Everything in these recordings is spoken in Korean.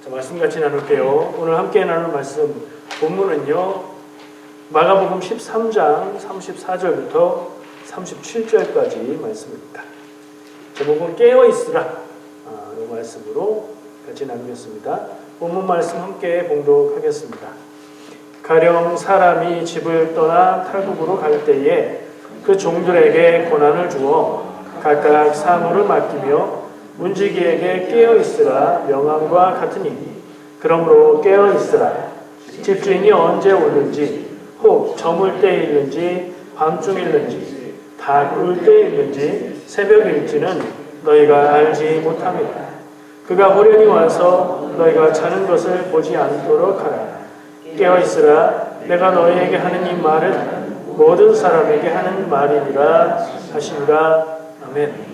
자, 말씀 같이 나눌게요. 오늘 함께 나눌 말씀 본문은요, 마가복음 13장 34절부터 37절까지 말씀입니다. 제목은 깨어있으라, 이 말씀으로 같이 나누겠습니다. 본문 말씀 함께 봉독하겠습니다. 가령 사람이 집을 떠나 탈북으로 갈 때에 그 종들에게 권한을 주어 각각 사물을 맡기며 문지기에게 깨어있으라 명함과 같으니, 그러므로 깨어있으라. 집주인이 언제 오는지, 혹 저물 때에 있는지 밤중일는지 다 꿀 때에 있는지 새벽일지는 너희가 알지 못합니다. 그가 호련히 와서 너희가 자는 것을 보지 않도록 하라. 깨어있으라. 내가 너희에게 하는 이 말은 모든 사람에게 하는 말이니라 하시니라. 아멘.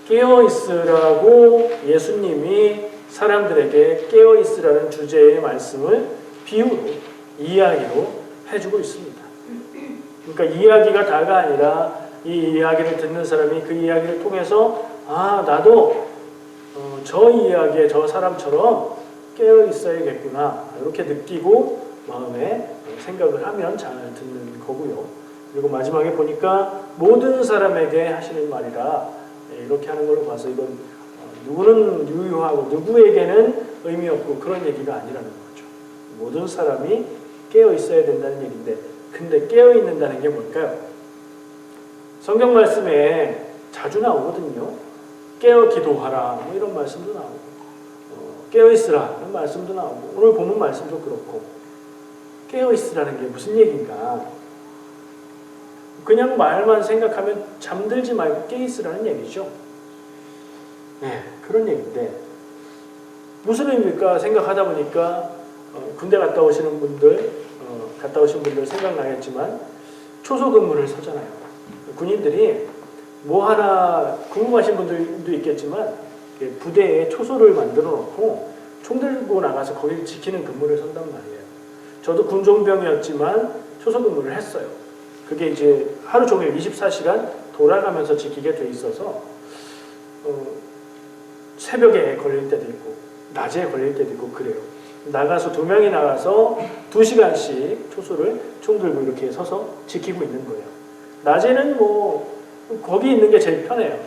깨어있으라고 예수님이 사람들에게 깨어있으라는 주제의 말씀을 비유로, 이야기로 해주고 있습니다. 그러니까 이야기가 다가 아니라 이 이야기를 듣는 사람이 그 이야기를 통해서 나도 저 이야기에 저 사람처럼 깨어있어야겠구나, 이렇게 느끼고 마음에 생각을 하면 잘 듣는 거고요. 그리고 마지막에 보니까 모든 사람에게 하시는 말이라, 이렇게 하는 걸로 봐서 이건 누구는 유효하고 누구에게는 의미 없고 그런 얘기가 아니라는 거죠. 모든 사람이 깨어 있어야 된다는 얘기인데, 근데 깨어 있는다는 게 뭘까요? 성경 말씀에 자주 나오거든요. 깨어 기도하라, 뭐 이런 말씀도 나오고, 깨어 있으라 이런 말씀도 나오고, 오늘 본문 말씀도 그렇고. 깨어 있으라는 게 무슨 얘기인가? 그냥 말만 생각하면 잠들지 말고 깨어 있으라는 얘기죠. 네, 그런 얘기인데 무슨 의미일까 생각하다 보니까 군대 갔다 오신 분들 생각나겠지만 초소 근무를 서잖아요. 군인들이 뭐 하나 궁금하신 분들도 있겠지만 부대에 초소를 만들어 놓고 총 들고 나가서 거기를 지키는 근무를 선단 말이에요. 저도 군종병이었지만 초소 근무를 했어요. 그게 이제 하루 종일 24시간 돌아가면서 지키게 돼 있어서 새벽에 걸릴 때도 있고 낮에 걸릴 때도 있고 그래요. 나가서 2명이 나가서 2시간씩 초소를 총 들고 이렇게 서서 지키고 있는 거예요. 낮에는 뭐 거기 있는 게 제일 편해요.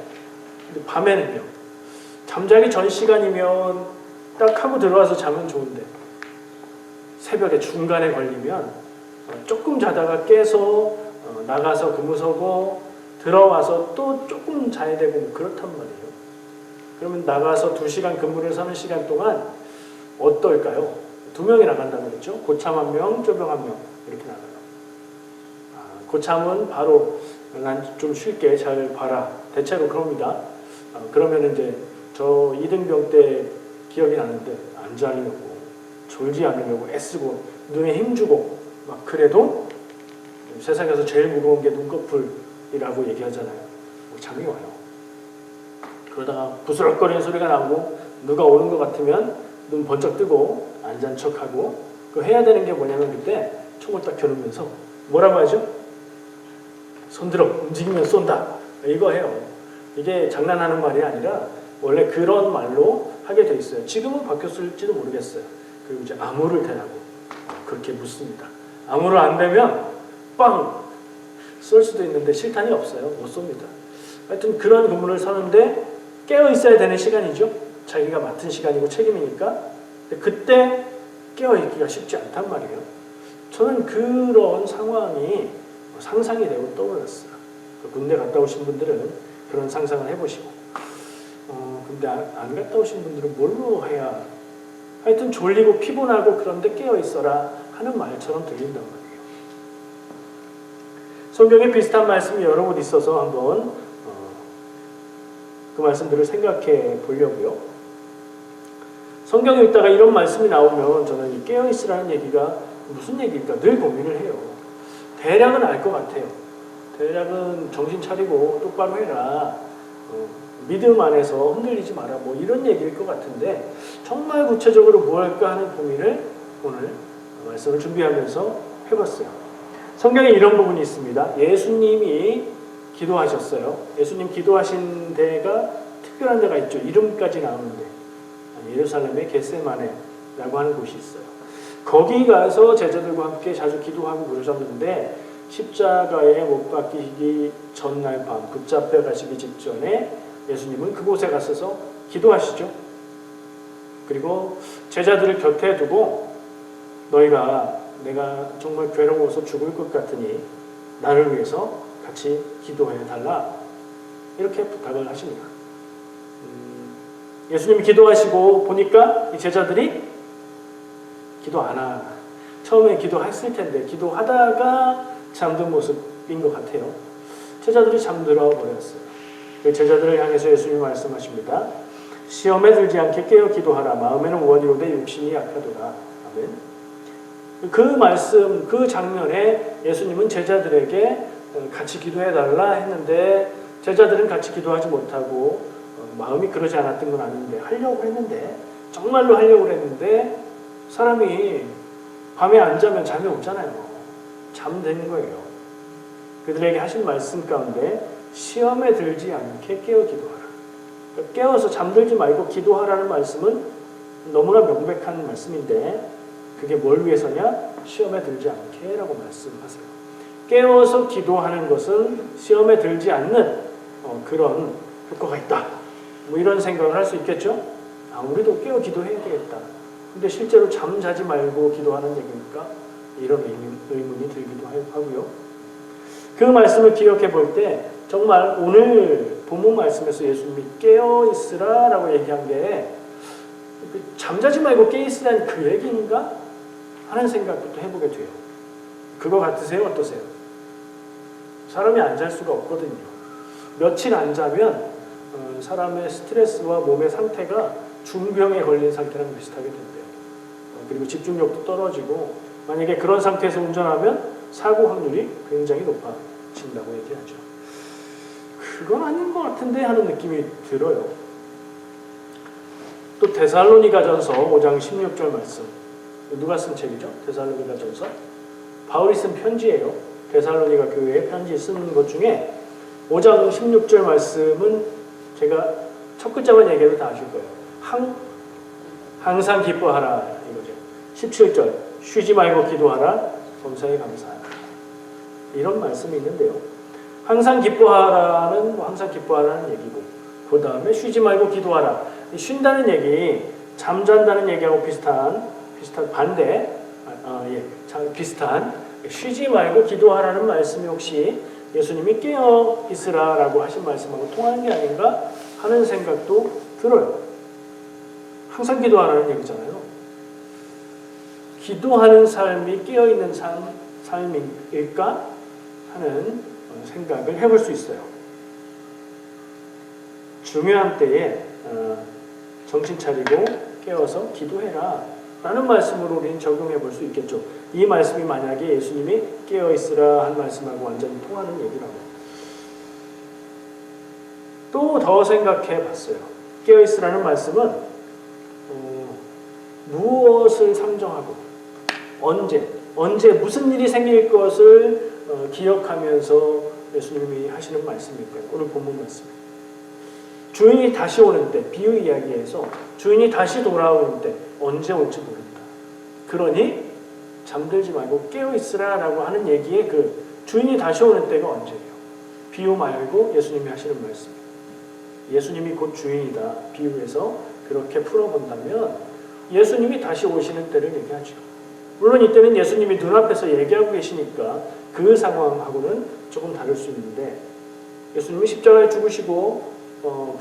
근데 밤에는요, 잠자기 전 시간이면 딱 하고 들어와서 자면 좋은데 새벽에 중간에 걸리면 조금 자다가 깨서 나가서 근무 서고 들어와서 또 조금 자야 되고 그렇단 말이에요. 그러면 나가서 2시간 근무를 서는 시간 동안 어떨까요? 2명이 나간다고 그랬죠? 고참 1명, 쪼병 1명 이렇게 나가요. 고참은 바로 난 좀 쉴게, 잘 봐라. 대체로 그럽니다. 그러면 이제 저 2등병 때 기억이 나는데 안 자려고, 졸지 않으려고 애쓰고 눈에 힘주고 막 그래도 세상에서 제일 무거운 게 눈꺼풀이라고 얘기하잖아요. 잠이 와요. 그러다가 부스럭거리는 소리가 나고 누가 오는 것 같으면 눈 번쩍 뜨고 안 잔 척하고, 그 해야 되는 게 뭐냐면 그때 총을 딱 겨누면서 뭐라고 하죠? 손들어, 움직이면 쏜다, 이거 해요. 이게 장난하는 말이 아니라 원래 그런 말로 하게 돼 있어요. 지금은 바뀌었을지도 모르겠어요. 그리고 이제 암호를 대라고 그렇게 묻습니다. 암호를 안 대면 빵! 쏠 수도 있는데 실탄이 없어요. 못 쏩니다. 하여튼 그런 근무를 서는데 깨어 있어야 되는 시간이죠. 자기가 맡은 시간이고 책임이니까. 근데 그때 깨어 있기가 쉽지 않단 말이에요. 저는 그런 상황이 상상이 되고 떠올랐어요. 군대 갔다 오신 분들은 그런 상상을 해보시고, 근데 안 갔다 오신 분들은 뭘로 해야, 하여튼 졸리고 피곤하고 그런데 깨어 있어라 하는 말처럼 들린단 말이에요. 성경에 비슷한 말씀이 여러 곳 있어서 한번 그 말씀들을 생각해 보려고요. 성경에 있다가 이런 말씀이 나오면 저는 이 깨어있으라는 얘기가 무슨 얘기일까 늘 고민을 해요. 대략은 알 것 같아요. 대략은 정신 차리고 똑바로 해라, 믿음 안에서 흔들리지 마라, 뭐 이런 얘기일 것 같은데 정말 구체적으로 무엇일까 하는 고민을 오늘 말씀을 준비하면서 해봤어요. 성경에 이런 부분이 있습니다. 예수님이 기도하셨어요. 예수님 기도하신 데가 특별한 데가 있죠. 이름까지 나오는데 예루살렘의 겟세마네라고 하는 곳이 있어요. 거기 가서 제자들과 함께 자주 기도하고 그러셨는데 십자가에 못 박히기 전날 밤 붙잡혀 가시기 직전에 예수님은 그곳에 가셔서 기도하시죠. 그리고 제자들을 곁에 두고 너희가 내가 정말 괴로워서 죽을 것 같으니 나를 위해서 같이 기도해 달라 이렇게 부탁을 하십니다. 예수님이 기도하시고 보니까 이 제자들이 기도 안 하나. 처음에 기도했을 텐데 기도하다가 잠든 모습인 것 같아요. 제자들이 잠들어 버렸어요. 그 제자들을 향해서 예수님이 말씀하십니다. 시험에 들지 않게 깨어 기도하라. 마음에는 원이로되 육신이 약하도다. 아멘. 그 말씀, 그 장면에 예수님은 제자들에게 같이 기도해달라 했는데 제자들은 같이 기도하지 못하고 마음이 그러지 않았던 건 아닌데 하려고 했는데 정말로 하려고 했는데 사람이 밤에 안 자면 잠이 오잖아요. 잠드는 거예요. 그들에게 하신 말씀 가운데 시험에 들지 않게 깨어 기도하라. 그러니까 깨어서 잠들지 말고 기도하라는 말씀은 너무나 명백한 말씀인데 그게 뭘 위해서냐? 시험에 들지 않게 라고 말씀하세요. 깨어서 기도하는 것은 시험에 들지 않는 그런 효과가 있다. 뭐 이런 생각을 할 수 있겠죠? 우리도 깨어 기도해야 되겠다. 근데 실제로 잠자지 말고 기도하는 얘기니까 이런 의문이 들기도 하고요. 그 말씀을 기억해 볼 때 정말 오늘 본문 말씀에서 예수님이 깨어 있으라 라고 얘기한 게 잠자지 말고 깨어 있으라는 그 얘기인가? 하는 생각부터 해보게 돼요. 그거 같으세요? 어떠세요? 사람이 안 잘 수가 없거든요. 며칠 안 자면 사람의 스트레스와 몸의 상태가 중병에 걸린 상태랑 비슷하게 된대요. 그리고 집중력도 떨어지고 만약에 그런 상태에서 운전하면 사고 확률이 굉장히 높아진다고 얘기하죠. 그건 아닌 것 같은데 하는 느낌이 들어요. 또 데살로니가전서 5장 16절 말씀. 누가 쓴 책이죠? 데살로니가전서. 바울이 쓴 편지예요. 데살로니가 교회에 편지 쓰는 것 중에 5장 16절 말씀은 제가 첫 글자만 얘기해도 다 아실 거예요. 항상 기뻐하라 이거죠. 17절 쉬지 말고 기도하라 범사에 감사하라. 이런 말씀이 있는데요. 항상 기뻐하라는 항상 기뻐하라는 얘기고 그 다음에 쉬지 말고 기도하라. 쉰다는 얘기 잠잔다는 얘기하고 비슷한 반대 비슷한 쉬지 말고 기도하라는 말씀이 혹시 예수님이 깨어 있으라라고 하신 말씀하고 통하는 게 아닌가 하는 생각도 들어요. 항상 기도하라는 얘기잖아요. 기도하는 삶이 깨어있는 삶일까 하는 생각을 해볼 수 있어요. 중요한 때에 정신 차리고 깨어서 기도해라 라는 말씀으로 우리는 적용해 볼 수 있겠죠. 이 말씀이 만약에 예수님이 깨어있으라 한 말씀하고 완전히 통하는 얘기라고. 또 더 생각해 봤어요. 깨어있으라는 말씀은 무엇을 상정하고 언제 무슨 일이 생길 것을 기억하면서 예수님이 하시는 말씀일까요? 오늘 본문 말씀. 주인이 다시 오는 때, 비유 이야기에서 주인이 다시 돌아오는 때 언제 올지 모른다. 그러니 잠들지 말고 깨어있으라 라고 하는 얘기에 그 주인이 다시 오는 때가 언제예요? 비유 말고 예수님이 하시는 말씀. 예수님이 곧 주인이다. 비유에서 그렇게 풀어본다면 예수님이 다시 오시는 때를 얘기하죠. 물론 이때는 예수님이 눈앞에서 얘기하고 계시니까 그 상황하고는 조금 다를 수 있는데 예수님이 십자가에 죽으시고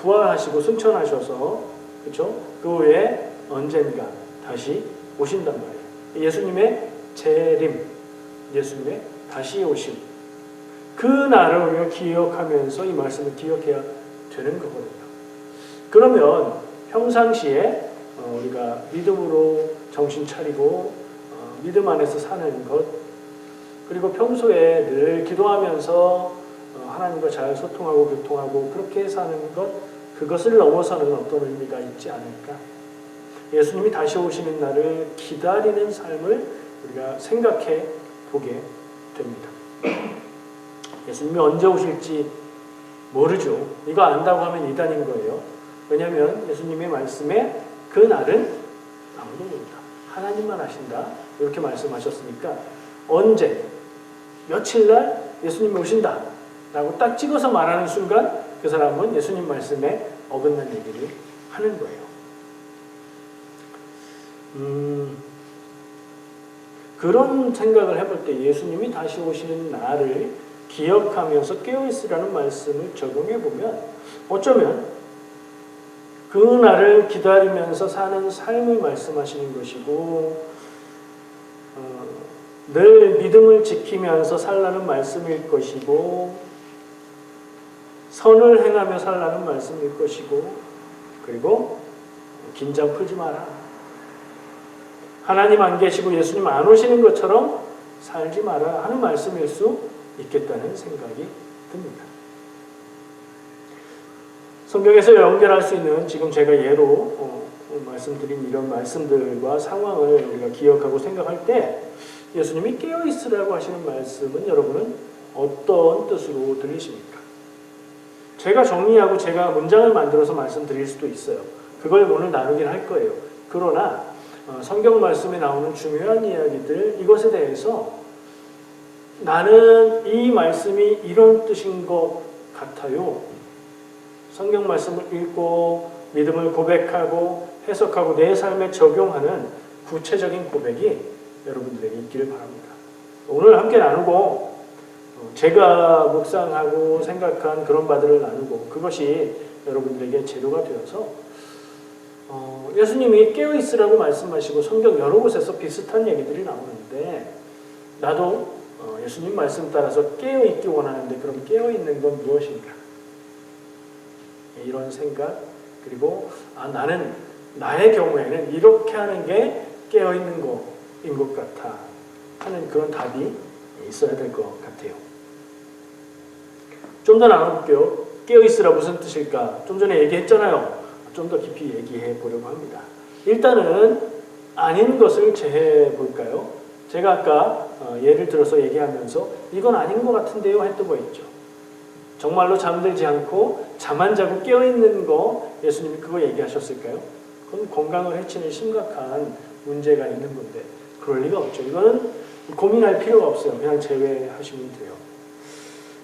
부활하시고 승천하셔서 그렇죠? 그 후에 언젠가 다시 오신단 말이에요. 예수님의 재림, 예수님의 다시 오심. 그 날을 우리가 기억하면서 이 말씀을 기억해야 되는 거거든요. 그러면 평상시에 우리가 믿음으로 정신 차리고 믿음 안에서 사는 것, 그리고 평소에 늘 기도하면서 하나님과 잘 소통하고 교통하고 그렇게 사는 것, 그것을 넘어서는 어떤 의미가 있지 않을까? 예수님이 다시 오시는 날을 기다리는 삶을 우리가 생각해 보게 됩니다. 예수님이 언제 오실지 모르죠. 이거 안다고 하면 이단인 거예요. 왜냐하면 예수님의 말씀에 그 날은 아무도 모른다. 하나님만 아신다. 이렇게 말씀하셨으니까 언제, 며칠날 예수님이 오신다 라고 딱 찍어서 말하는 순간 그 사람은 예수님 말씀에 어긋난 얘기를 하는 거예요. 그런 생각을 해볼 때 예수님이 다시 오시는 날을 기억하면서 깨어있으라는 말씀을 적용해보면 어쩌면 그 날을 기다리면서 사는 삶을 말씀하시는 것이고 늘 믿음을 지키면서 살라는 말씀일 것이고 선을 행하며 살라는 말씀일 것이고 그리고 긴장 풀지 마라. 하나님 안 계시고 예수님 안 오시는 것처럼 살지 마라 하는 말씀일 수 있겠다는 생각이 듭니다. 성경에서 연결할 수 있는 지금 제가 예로 말씀드린 이런 말씀들과 상황을 우리가 기억하고 생각할 때 예수님이 깨어있으라고 하시는 말씀은 여러분은 어떤 뜻으로 들리십니까? 제가 정리하고 제가 문장을 만들어서 말씀드릴 수도 있어요. 그걸 오늘 나누긴 할 거예요. 그러나 성경 말씀에 나오는 중요한 이야기들 이것에 대해서 나는 이 말씀이 이런 뜻인 것 같아요. 성경 말씀을 읽고 믿음을 고백하고 해석하고 내 삶에 적용하는 구체적인 고백이 여러분들에게 있기를 바랍니다. 오늘 함께 나누고 제가 묵상하고 생각한 그런 바들을 나누고 그것이 여러분들에게 재료가 되어서 예수님이 깨어있으라고 말씀하시고 성경 여러 곳에서 비슷한 얘기들이 나오는데 나도 예수님 말씀 따라서 깨어있기 원하는데 그럼 깨어있는 건 무엇인가? 이런 생각 그리고 나는 나의 경우에는 이렇게 하는 게 깨어있는 거인 것 같아 하는 그런 답이 있어야 될 것 같아요. 좀 더 나눠볼게요. 깨어있으라 무슨 뜻일까? 좀 전에 얘기했잖아요. 좀 더 깊이 얘기해 보려고 합니다. 일단은 아닌 것을 제해 볼까요? 제가 아까 예를 들어서 얘기하면서 이건 아닌 것 같은데요 했던 거 있죠. 정말로 잠들지 않고 잠 안 자고 깨어있는 거 예수님이 그거 얘기하셨을까요? 그건 건강을 해치는 심각한 문제가 있는 건데 그럴 리가 없죠. 이거는 고민할 필요가 없어요. 그냥 제외하시면 돼요.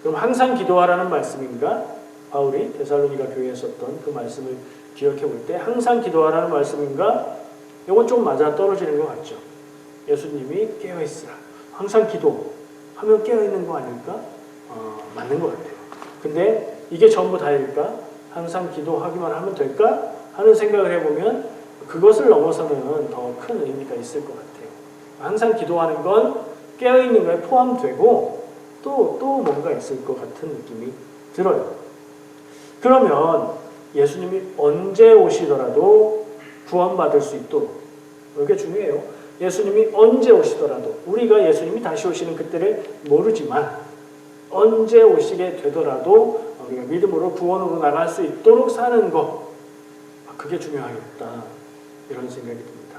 그럼 항상 기도하라는 말씀인가? 바울이 데살로니가 교회에 썼던 그 말씀을 기억해 볼 때 항상 기도하라는 말씀인가? 이건 좀 맞아 떨어지는 것 같죠. 예수님이 깨어있으라. 항상 기도하면 깨어있는 거 아닐까? 맞는 것 같아요. 근데 이게 전부 다일까? 항상 기도하기만 하면 될까? 하는 생각을 해보면 그것을 넘어서는 더 큰 의미가 있을 것 같아요. 항상 기도하는 건 깨어있는 거에 포함되고 또 뭔가 있을 것 같은 느낌이 들어요. 그러면 예수님이 언제 오시더라도 구원받을 수 있도록 이게 중요해요. 예수님이 언제 오시더라도 우리가 예수님이 다시 오시는 그때를 모르지만 언제 오시게 되더라도 우리가 믿음으로 구원으로 나갈 수 있도록 사는 것 그게 중요하겠다 이런 생각이 듭니다.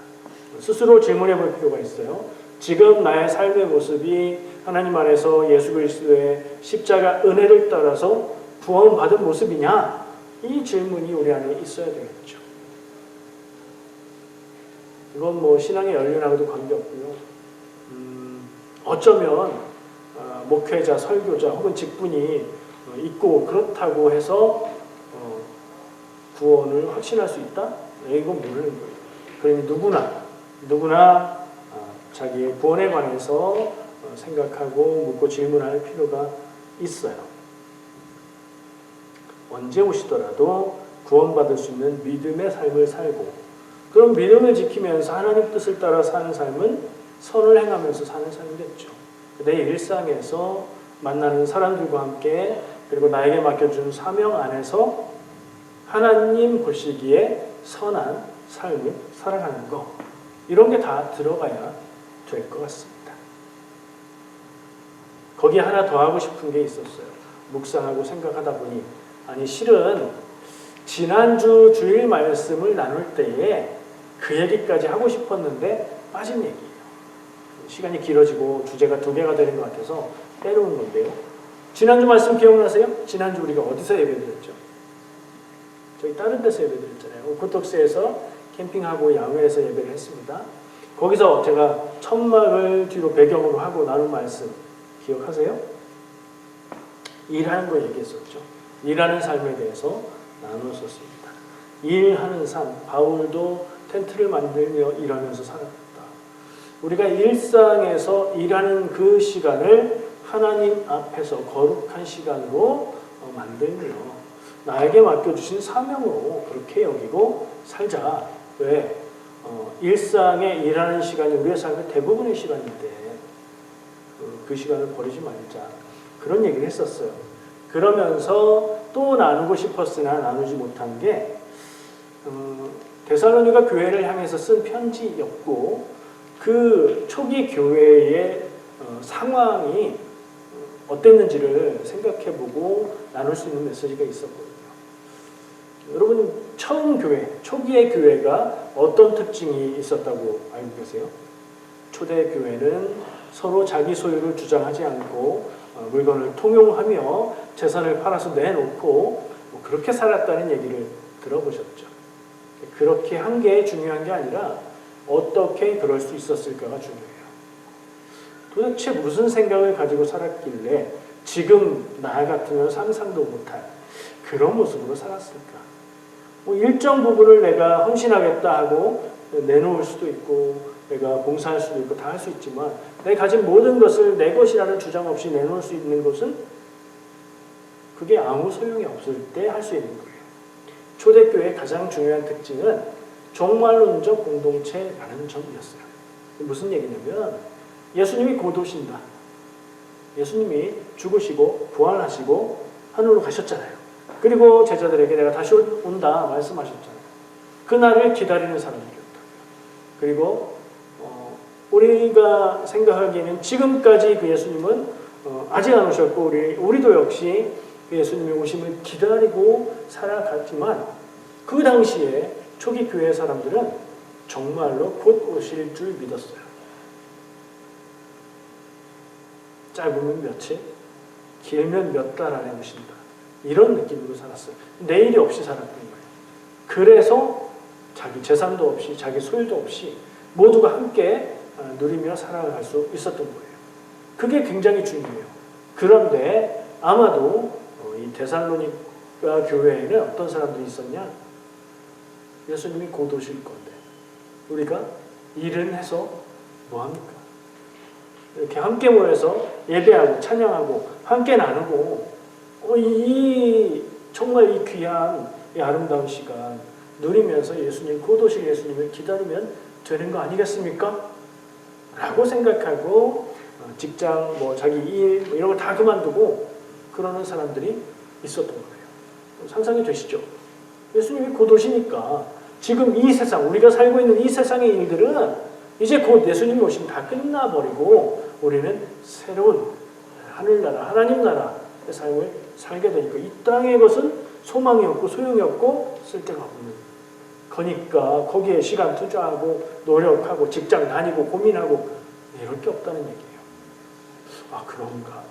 스스로 질문해 볼 필요가 있어요. 지금 나의 삶의 모습이 하나님 안에서 예수 그리스도의 십자가 은혜를 따라서 구원받은 모습이냐? 이 질문이 우리 안에 있어야 되겠죠. 이건 뭐 신앙의 연륜하고도 관계없고요. 어쩌면 목회자, 설교자 혹은 직분이 있고 그렇다고 해서 구원을 확신할 수 있다? 이건 모르는 거예요. 그러니 누구나 자기의 구원에 관해서 생각하고 묻고 질문할 필요가 있어요. 언제 오시더라도 구원받을 수 있는 믿음의 삶을 살고 그럼 믿음을 지키면서 하나님 뜻을 따라 사는 삶은 선을 행하면서 사는 삶이겠죠. 내 일상에서 만나는 사람들과 함께 그리고 나에게 맡겨준 사명 안에서 하나님 보시기에 선한 삶을 살아가는 것 이런 게 다 들어가야 될 것 같습니다. 거기에 하나 더 하고 싶은 게 있었어요. 묵상하고 생각하다 보니 아니 실은 지난주 주일 말씀을 나눌 때에 그 얘기까지 하고 싶었는데 빠진 얘기예요. 시간이 길어지고 주제가 2개가 되는 것 같아서 빼놓은 건데요. 지난주 말씀 기억나세요? 지난주 우리가 어디서 예배드렸죠? 저희 다른 데서 예배드렸잖아요. 오코톡스에서 캠핑하고 야외에서 예배를 했습니다. 거기서 제가 천막을 뒤로 배경으로 하고 나눈 말씀 기억하세요? 일하는 거 얘기했었죠. 일하는 삶에 대해서 나눴었습니다. 일하는 삶, 바울도 텐트를 만들며 일하면서 살았다. 우리가 일상에서 일하는 그 시간을 하나님 앞에서 거룩한 시간으로 만들며 나에게 맡겨주신 사명으로 그렇게 여기고 살자. 왜? 일상에 일하는 시간이 우리의 삶의 대부분의 시간인데 그 시간을 버리지 말자. 그런 얘기를 했었어요. 그러면서 또 나누고 싶었으나 나누지 못한 게 데살로니가 교회를 향해서 쓴 편지였고 그 초기 교회의 상황이 어땠는지를 생각해보고 나눌 수 있는 메시지가 있었거든요. 여러분 처음 교회, 초기의 교회가 어떤 특징이 있었다고 알고 계세요? 초대 교회는 서로 자기 소유를 주장하지 않고 물건을 통용하며 재산을 팔아서 내놓고 그렇게 살았다는 얘기를 들어보셨죠. 그렇게 한 게 중요한 게 아니라 어떻게 그럴 수 있었을까가 중요해요. 도대체 무슨 생각을 가지고 살았길래 지금 나 같으면 상상도 못할 그런 모습으로 살았을까? 일정 부분을 내가 헌신하겠다 하고 내놓을 수도 있고 내가 봉사할 수도 있고 다 할 수 있지만 내가 가진 모든 것을 내 것이라는 주장 없이 내놓을 수 있는 것은 그게 아무 소용이 없을 때 할 수 있는 거예요. 초대교회의 가장 중요한 특징은 종말론적 공동체라는 점이었어요. 무슨 얘기냐면 예수님이 곧 오신다. 예수님이 죽으시고 부활하시고 하늘로 가셨잖아요. 그리고 제자들에게 내가 다시 온다 말씀하셨잖아요. 그날을 기다리는 사람들이었다. 그리고 우리가 생각하기에는 지금까지 그 예수님은 아직 안 오셨고 우리도 역시 그 예수님의 오심을 기다리고 살아갔지만 그 당시에 초기 교회 사람들은 정말로 곧 오실 줄 믿었어요. 짧으면 며칠, 길면 몇 달 안에 오신다. 이런 느낌으로 살았어요. 내일이 없이 살았던 거예요. 그래서 자기 재산도 없이 자기 소유도 없이 모두가 함께 누리며 살아갈 수 있었던 거예요. 그게 굉장히 중요해요. 그런데 아마도 이 데살로니가 교회에는 어떤 사람들이 있었냐? 예수님이 곧 오실 건데 우리가 일은 해서 뭐합니까? 이렇게 함께 모여서 예배하고 찬양하고 함께 나누고 정말 이 귀한 이 아름다운 시간 누리면서 예수님 곧 오실 예수님을 기다리면 되는 거 아니겠습니까? 라고 생각하고 직장 자기 일 이런 거 다 그만두고 그러는 사람들이 있었던 거예요. 상상이 되시죠? 예수님이 곧 오시니까 지금 이 세상 우리가 살고 있는 이 세상의 일들은 이제 곧 예수님이 오시면 다 끝나버리고 우리는 새로운 하늘나라 하나님 나라의 삶을 살게 되니까 이 땅의 것은 소망이 없고 소용이 없고 쓸데가 없는 거니까 거기에 시간 투자하고 노력하고 직장 다니고 고민하고 이럴 게 없다는 얘기예요. 아 그런가?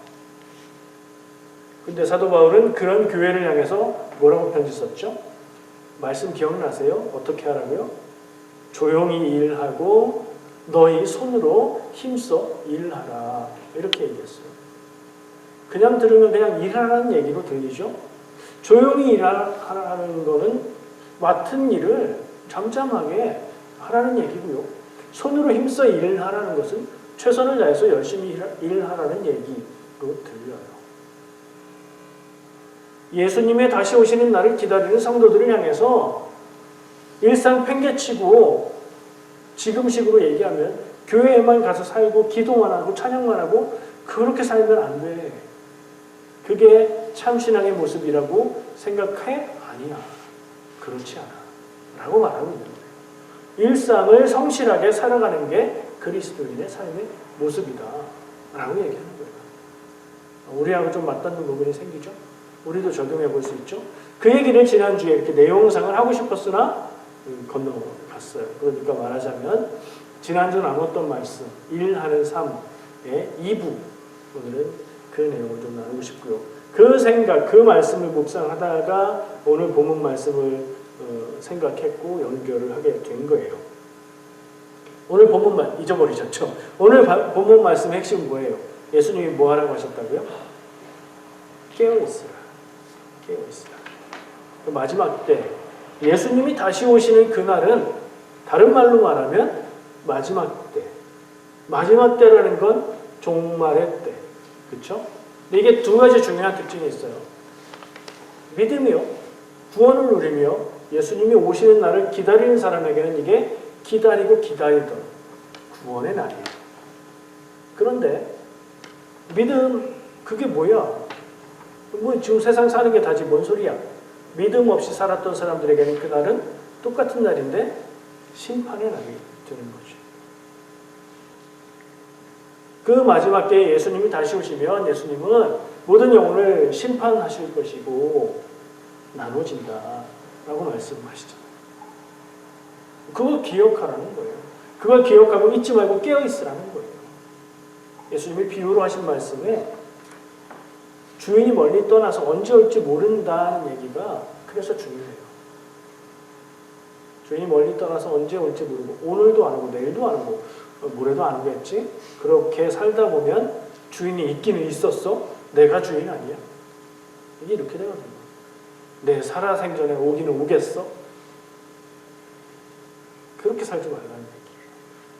근데 사도 바울은 그런 교회를 향해서 뭐라고 편지 썼죠? 말씀 기억나세요? 어떻게 하라고요? 조용히 일하고 너희 손으로 힘써 일하라 이렇게 얘기했어요. 그냥 들으면 그냥 일하라는 얘기로 들리죠? 조용히 일하라는 거는 맡은 일을 잠잠하게 하라는 얘기고요. 손으로 힘써 일하라는 것은 최선을 다해서 열심히 일하라는 얘기로 들려요. 예수님의 다시 오시는 날을 기다리는 성도들을 향해서 일상 팽개치고 지금식으로 얘기하면 교회에만 가서 살고 기도만 하고 찬양만 하고 그렇게 살면 안 돼. 그게 참 신앙의 모습이라고 생각해? 아니야. 그렇지 않아. 라고 말하고 있는 거예요. 일상을 성실하게 살아가는 게 그리스도인의 삶의 모습이다. 라고 얘기하는 거예요. 우리하고 좀 맞닿는 부분이 생기죠? 우리도 적용해 볼 수 있죠? 그 얘기를 지난주에 이렇게 내용상을 하고 싶었으나 건너갔어요. 그러니까 말하자면 지난주 나눴던 말씀 일하는 삶의 2부 오늘은 그 내용을 좀 나누고 싶고요. 그 생각, 그 말씀을 묵상하다가 오늘 본문 말씀을 생각했고 연결을 하게 된 거예요. 오늘 본문만 잊어버리셨죠? 오늘 본문 말씀의 핵심은 뭐예요? 예수님이 뭐 하라고 하셨다고요? 깨어있으라. 깨어있으라. 마지막 때 예수님이 다시 오시는 그날은 다른 말로 말하면 마지막 때. 마지막 때라는 건 종말의 때. 그렇죠? 근데 이게 두 가지 중요한 특징이 있어요. 믿으며 구원을 누리며 예수님이 오시는 날을 기다리는 사람에게는 이게 기다리고 기다리던 구원의 날이에요. 그런데 믿음 그게 뭐야? 뭐 지금 세상 사는 게 다지 뭔 소리야? 믿음 없이 살았던 사람들에게는 그날은 똑같은 날인데 심판의 날이 되는 거죠. 그 마지막 때에 예수님이 다시 오시면 예수님은 모든 영혼을 심판하실 것이고 나눠진다 라고 말씀하시잖아요. 그걸 기억하라는 거예요. 그걸 기억하고 잊지 말고 깨어있으라는 거예요. 예수님이 비유로 하신 말씀에 주인이 멀리 떠나서 언제 올지 모른다는 얘기가 그래서 중요해요. 주인이 멀리 떠나서 언제 올지 모르고 오늘도 안 오고 내일도 안 오고 모레도 안 오겠지? 그렇게 살다 보면 주인이 있기는 있었어? 내가 주인 아니야? 이게 이렇게 되거든요. 내 살아생전에 오기는 오겠어? 그렇게 살지 말라는 얘기예요.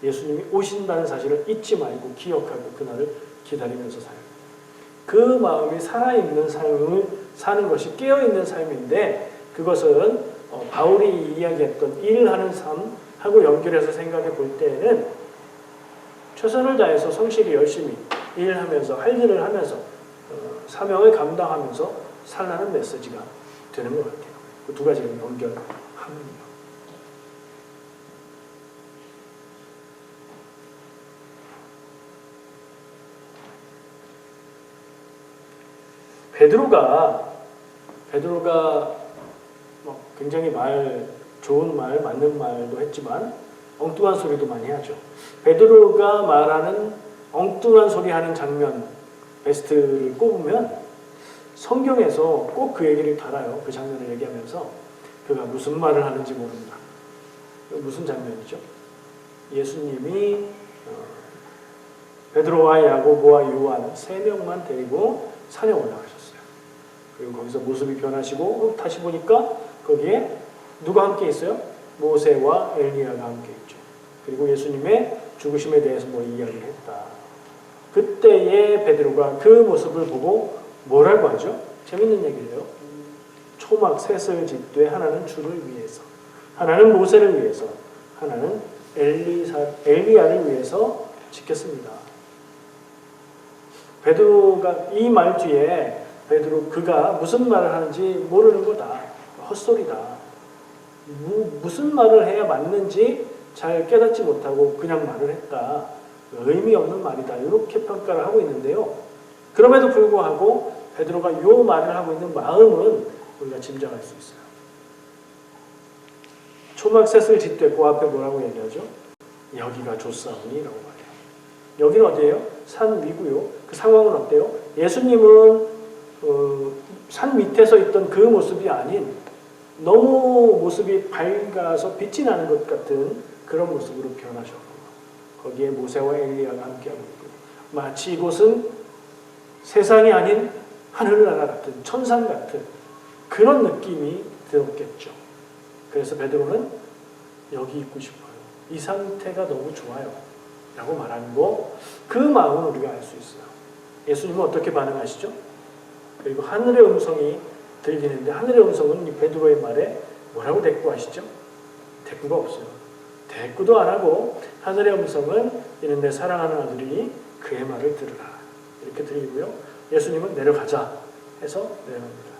예수님이 오신다는 사실을 잊지 말고 기억하고 그날을 기다리면서 살아요. 그 마음이 살아있는 삶을 사는 것이 깨어있는 삶인데 그것은 바울이 이야기했던 일하는 삶하고 연결해서 생각해 볼 때에는 최선을 다해서 성실히 열심히 일하면서 할 일을 하면서 사명을 감당하면서 살라는 메시지가 되는 것 같아요. 그 두 가지를 연결하면요. 베드로가 굉장히 좋은 말, 맞는 말도 했지만 엉뚱한 소리도 많이 하죠. 베드로가 말하는 엉뚱한 소리 하는 장면 베스트를 꼽으면 성경에서 꼭 그 얘기를 달아요. 그 장면을 얘기하면서 그가 무슨 말을 하는지 모른다. 무슨 장면이죠? 예수님이 베드로와 야고보와 요한 3명만 데리고 산에 올라가셨어요. 그리고 거기서 모습이 변하시고 다시 보니까 거기에 누가 함께 있어요? 모세와 엘리야가 함께 있죠. 그리고 예수님의 죽으심에 대해서 뭐 이야기를 했다. 그때의 베드로가 그 모습을 보고 뭐라고 하죠? 재밌는 얘기예요. 초막 셋을 짓되 하나는 주를 위해서, 하나는 모세를 위해서, 하나는 엘리야를 위해서 지켰습니다. 베드로가 이 말 뒤에 그가 무슨 말을 하는지 모르는 거다. 헛소리다. 무슨 말을 해야 맞는지 잘 깨닫지 못하고 그냥 말을 했다. 의미 없는 말이다. 이렇게 평가를 하고 있는데요. 그럼에도 불구하고 베드로가 이 말을 하고 있는 마음은 우리가 짐작할 수 있어요. 초막셋을 짓되 그 앞에 뭐라고 얘기하죠? 여기가 좋사오니라고 말해요. 여기는 어디예요? 산 위고요. 그 상황은 어때요? 예수님은 산 밑에서 있던 그 모습이 아닌 너무 모습이 밝아서 빛이 나는 것 같은 그런 모습으로 변하셨고 거기에 모세와 엘리야가 함께하고 있고 마치 이곳은 세상이 아닌 하늘나라 같은 천상 같은 그런 느낌이 들었겠죠. 그래서 베드로는 여기 있고 싶어요. 이 상태가 너무 좋아요. 라고 말하는 거 그 마음은 우리가 알 수 있어요. 예수님은 어떻게 반응하시죠? 그리고 하늘의 음성이 들리는데 하늘의 음성은 이 베드로의 말에 뭐라고 대꾸하시죠? 대꾸가 없어요. 대꾸도 안 하고 하늘의 음성은 이는 내 사랑하는 아들이니 그의 말을 들으라. 이렇게 들리고요. 예수님은 내려가자 해서 내려갑니다.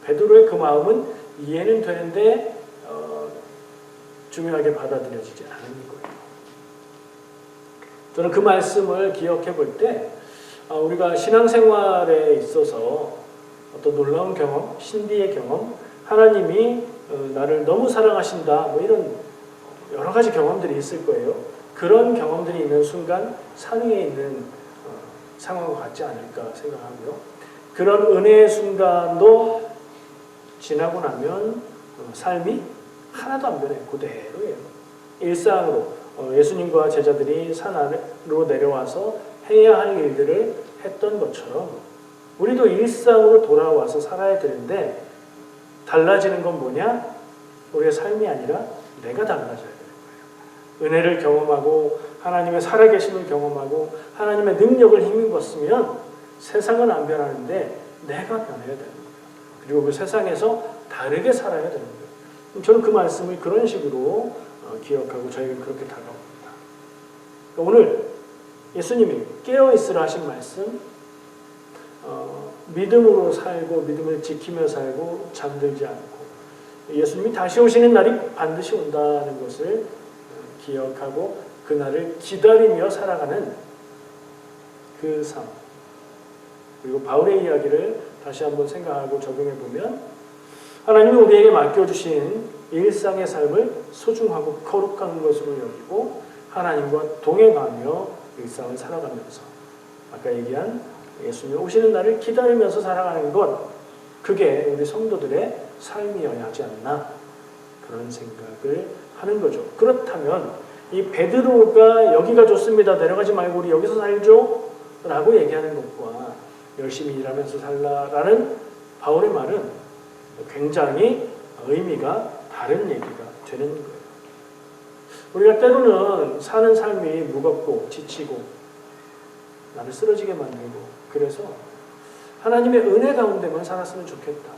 베드로의 그 마음은 이해는 되는데 중요하게 받아들여지지 않은 거예요. 저는 그 말씀을 기억해 볼 때 우리가 신앙생활에 있어서 어떤 놀라운 경험, 신비의 경험, 하나님이 나를 너무 사랑하신다 뭐 이런 여러 가지 경험들이 있을 거예요. 그런 경험들이 있는 순간 산 위에 있는 상황과 같지 않을까 생각하고요. 그런 은혜의 순간도 지나고 나면 삶이 하나도 안 변해. 그대로예요. 일상으로 예수님과 제자들이 산 아래로 내려와서 해야 할 일들을 했던 것처럼 우리도 일상으로 돌아와서 살아야 되는데 달라지는 건 뭐냐? 우리의 삶이 아니라 내가 달라져야 되는 거예요. 은혜를 경험하고 하나님의 살아계심을 경험하고 하나님의 능력을 힘입었으면 세상은 안 변하는데 내가 변해야 되는 거예요. 그리고 그 세상에서 다르게 살아야 되는 거예요. 저는 그 말씀을 그런 식으로 기억하고 저에게 그렇게 다가옵니다. 오늘 예수님이 깨어있으라 하신 말씀, 믿음으로 살고 믿음을 지키며 살고 잠들지 않고 예수님이 다시 오시는 날이 반드시 온다는 것을 기억하고 그 날을 기다리며 살아가는 그 삶, 그리고 바울의 이야기를 다시 한번 생각하고 적용해 보면 하나님이 우리에게 맡겨주신 일상의 삶을 소중하고 거룩한 것으로 여기고 하나님과 동행하며 일상을 살아가면서 아까 얘기한 예수님 오시는 날을 기다리면서 살아가는 것, 그게 우리 성도들의 삶이어야 하지 않나 그런 생각을 하는 거죠. 그렇다면 이 베드로가 여기가 좋습니다. 내려가지 말고 우리 여기서 살죠 라고 얘기하는 것과 열심히 일하면서 살라라는 바울의 말은 굉장히 의미가 다른 얘기가 되는 거예요. 우리가 때로는 사는 삶이 무겁고 지치고 나를 쓰러지게 만들고 그래서 하나님의 은혜 가운데만 살았으면 좋겠다.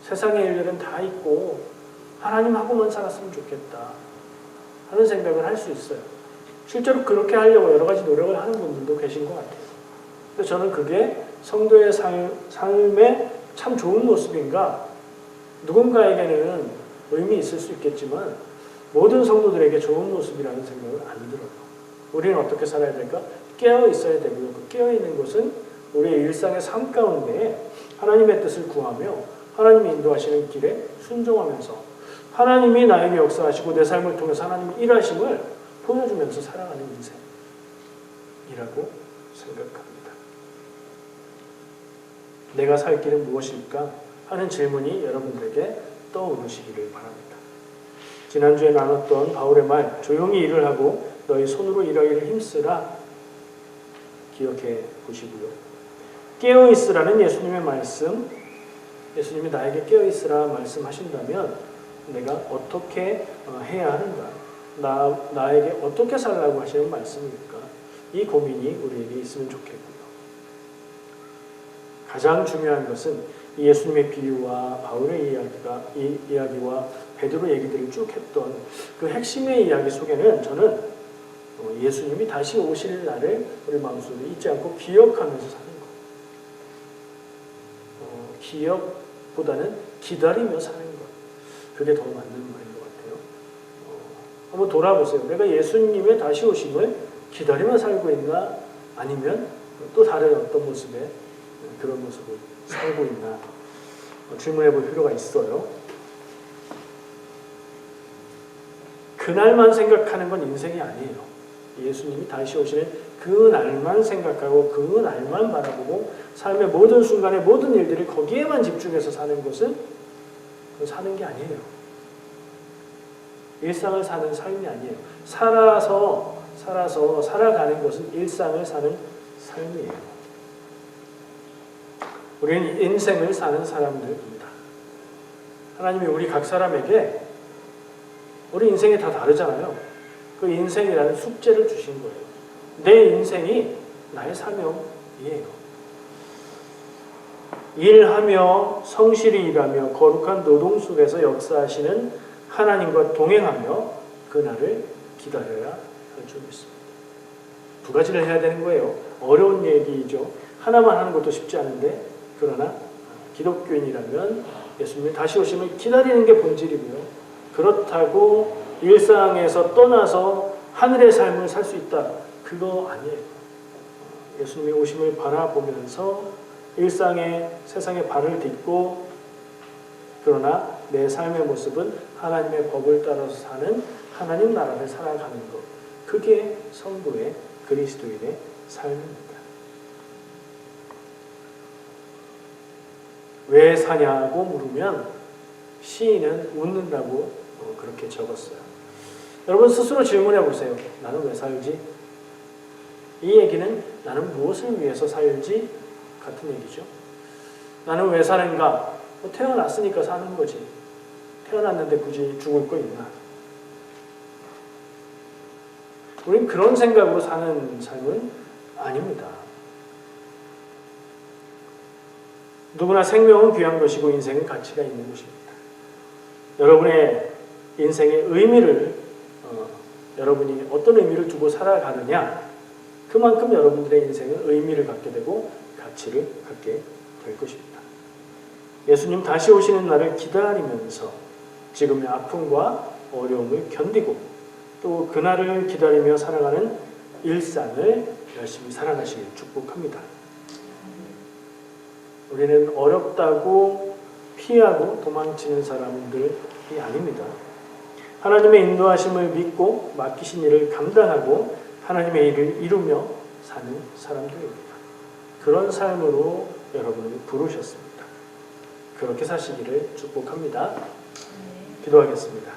세상의 일들은 다 있고 하나님하고만 살았으면 좋겠다 하는 생각을 할 수 있어요. 실제로 그렇게 하려고 여러 가지 노력을 하는 분들도 계신 것 같아요. 근데 저는 그게 성도의 삶의 참 좋은 모습인가? 누군가에게는 의미 있을 수 있겠지만 모든 성도들에게 좋은 모습이라는 생각을 안 들어요. 우리는 어떻게 살아야 될까? 깨어 있어야 되고요. 그 깨어 있는 것은 우리의 일상의 삶 가운데 하나님의 뜻을 구하며 하나님이 인도하시는 길에 순종하면서 하나님이 나에게 역사하시고 내 삶을 통해서 하나님의 일하심을 보여주면서 살아가는 인생이라고 생각합니다. 내가 살 길은 무엇일까 하는 질문이 여러분들에게 떠오르시기를 바랍니다. 지난주에 나눴던 바울의 말, 조용히 일을 하고 너희 손으로 일하기를 힘쓰라 기억해 보시고요. 깨어있으라는 예수님의 말씀, 예수님이 나에게 깨어있으라 말씀하신다면 내가 어떻게 해야 하는가, 나에게 어떻게 살라고 하시는 말씀일까, 이 고민이 우리에게 있으면 좋겠고요. 가장 중요한 것은 예수님의 비유와 바울의 이야기와 베드로 얘기들을 쭉 했던 그 핵심의 이야기 속에는 저는 예수님이 다시 오실 날을 우리 마음속에 잊지 않고 기억하면서 사는 것. 기억보다는 기다리며 사는 것. 그게 더 맞는 말인 것 같아요. 한번 돌아보세요. 내가 예수님의 다시 오심을 기다리며 살고 있나? 아니면 또 다른 어떤 모습의 그런 모습을 살고 있나? 질문해 볼 필요가 있어요. 그날만 생각하는 건 인생이 아니에요. 예수님이 다시 오시는 그 날만 생각하고 그 날만 바라보고 삶의 모든 순간에 모든 일들을 거기에만 집중해서 사는 것은 사는 게 아니에요. 일상을 사는 삶이 아니에요. 살아가는 것은 일상을 사는 삶이에요. 우리는 인생을 사는 사람들입니다. 하나님이 우리 각 사람에게 우리 인생이 다 다르잖아요. 그 인생이라는 숙제를 주신 거예요. 내 인생이 나의 사명이에요. 일하며 성실히 일하며 거룩한 노동 속에서 역사하시는 하나님과 동행하며 그날을 기다려야 할 줄 믿습니다. 두 가지를 해야 되는 거예요. 어려운 얘기죠. 하나만 하는 것도 쉽지 않은데 그러나 기독교인이라면 예수님이 다시 오심을 기다리는 게 본질이고요. 그렇다고 일상에서 떠나서 하늘의 삶을 살 수 있다. 그거 아니에요. 예수님의 오심을 바라보면서 일상의 세상에 발을 딛고 그러나 내 삶의 모습은 하나님의 법을 따라서 사는 하나님 나라를 살아가는 것. 그게 성도의 그리스도인의 삶입니다. 왜 사냐고 물으면 시인은 웃는다고 그렇게 적었어요. 여러분 스스로 질문해 보세요. 나는 왜 살지? 이 얘기는 나는 무엇을 위해서 살지? 같은 얘기죠. 나는 왜 사는가? 태어났으니까 사는 거지. 태어났는데 굳이 죽을 거 있나? 우린 그런 생각으로 사는 삶은 아닙니다. 누구나 생명은 귀한 것이고 인생은 가치가 있는 것입니다. 여러분의 인생의 의미를 여러분이 어떤 의미를 두고 살아가느냐, 그만큼 여러분들의 인생은 의미를 갖게 되고 가치를 갖게 될 것입니다. 예수님 다시 오시는 날을 기다리면서 지금의 아픔과 어려움을 견디고 또 그날을 기다리며 살아가는 일상을 열심히 살아가시길 축복합니다. 우리는 어렵다고 피하고 도망치는 사람들이 아닙니다. 하나님의 인도하심을 믿고 맡기신 일을 감당하고 하나님의 일을 이루며 사는 사람들입니다. 그런 삶으로 여러분을 부르셨습니다. 그렇게 사시기를 축복합니다. 기도하겠습니다.